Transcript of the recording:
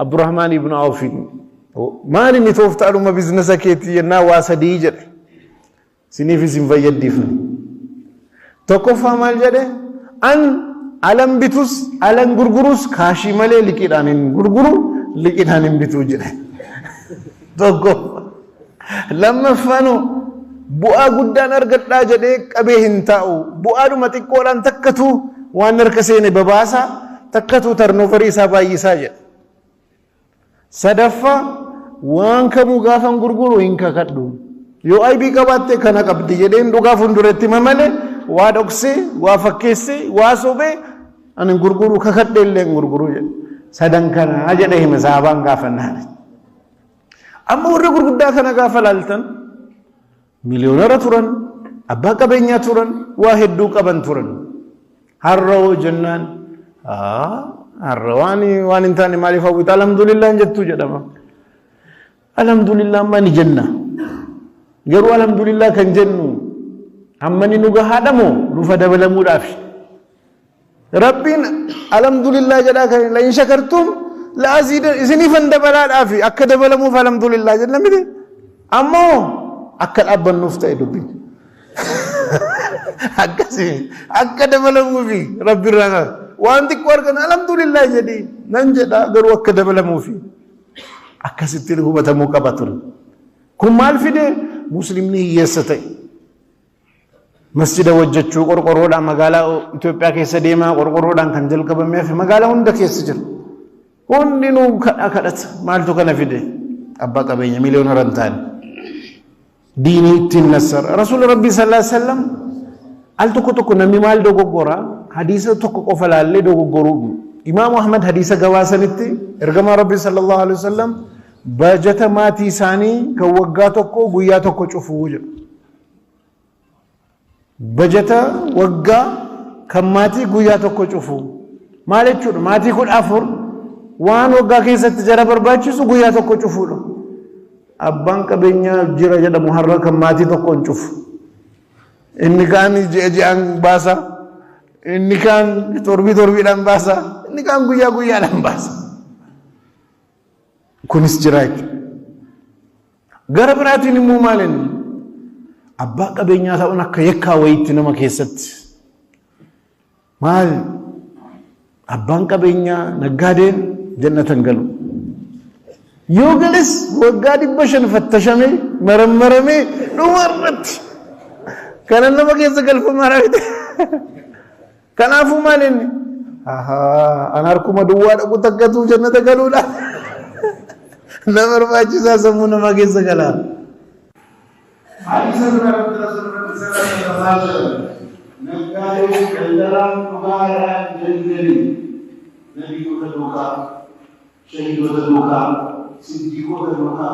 Abdurrahman ibn Auf maal inni tooftaaluma biizinasa keetii yennaa waa sadii jedhe siniif isin fayyaddiifne tokkoffaa maal jedhe an alan bitus alan gurgurus kaashii malee liqiidhaan hin gurguru liqiidhaan hin bituu jedhe tokko lammaffaan bu'aa guddaan argadhaa jedhee qabee hin taa'u bu'aadhuma xiqqoodhaan takkatu waan harka seene babaasa takkatu tarnoofarii isaa baay'isaa jedhe sadaffaa waan kamuu gaafan gurguru hin kakadhu yoo aybii qabaatte kana qabdi jedheen dhugaa fuulduratti mamale waa dhoksee waa fakkeessee waa sobee ani gurguru kakadhe illee gurguru jedhe sadan kana jedhe hime sahabaan gaafannaan amma warri gurguddaa kana gaafa laaltan miliyoonara turan abbaa qabeenyaa turan waa hedduu qaban turan harroo jennaan harra waan hin taane maaliif hawwita alhamdulillah jettu jedhama alhamdulillah mani jenna garuu alhamdulillah kan jennu ammani nu gahaadhamoo dhufa dabalamuudhaaf rabbiin alhamdulillah jedhaa kan la in shakartum la azidan isinifan dabalaadhaaf akka dabalamuuf alhamdulillah jenna miti ammoo akka dhaabbannuuf ta'e dubbiin akkasii akka dabalamuufi rabbiirraa waan xiqqoo argan alhamdulillah jedhii nan jedha garuu akka dabalamuufi akkasitti hubatamuu qaba ture kun maal fide muslimni hiyyeessa ta'e masjida hojjechuu qorqorroodhaan magaalaa Itoophiyaa keessa deemaa qorqorroodhaan kan jalqabameef magaalaa hunda keessa jira hundinuu kadhata maaltu kana fide abbaa qabeenya miliyoonara hin taane diinii ittiin nassara rasuula rabbii sallallahu alaihi wasallam al tokko namni maal dogoggora hadiisa tokko qofa laallee dogoggoruu Imam Ahmad hadiisa gabaasanitti ergamaa rabbii sallallahu alaihi wasallam bajata maatii isaanii kan waggaa tokko guyyaa tokko cufuu jedhu bajata waggaa kan maatii guyyaa tokko cufuu maal jechuudha maatii 14 waan waggaa keessatti jara barbaachisu guyyaa tokko cufuudha abbaan qabeenyaa jira jedhamu har'a kan maatii tokkoon cufu inni kaan ji'aan baasa inni kaan torbiidhaan baasa inni kaan guyyaadhaan baasa kunis jira gara biraatiin immoo maalinni abbaa qabeenyaa ta'uun akka yakkaa wayitti nama keessatti maal abbaan qabeenyaa naggaadeen jannatan galu yoo galis waggaa 500 fattashamee marammaramee dhumarratti kanan nama keessa galfamaa raawwate kanaafuu maalinni an harkuma duwwaa dhaqu takkatu jannata galuudha nama barbaachisaa sammuu nama keessa galaa حديث رسول الله صلى الله عليه وسلم نقال كلام مبارا جلجلي نبي كدوكا شهيد كدوكا صديق كدوكا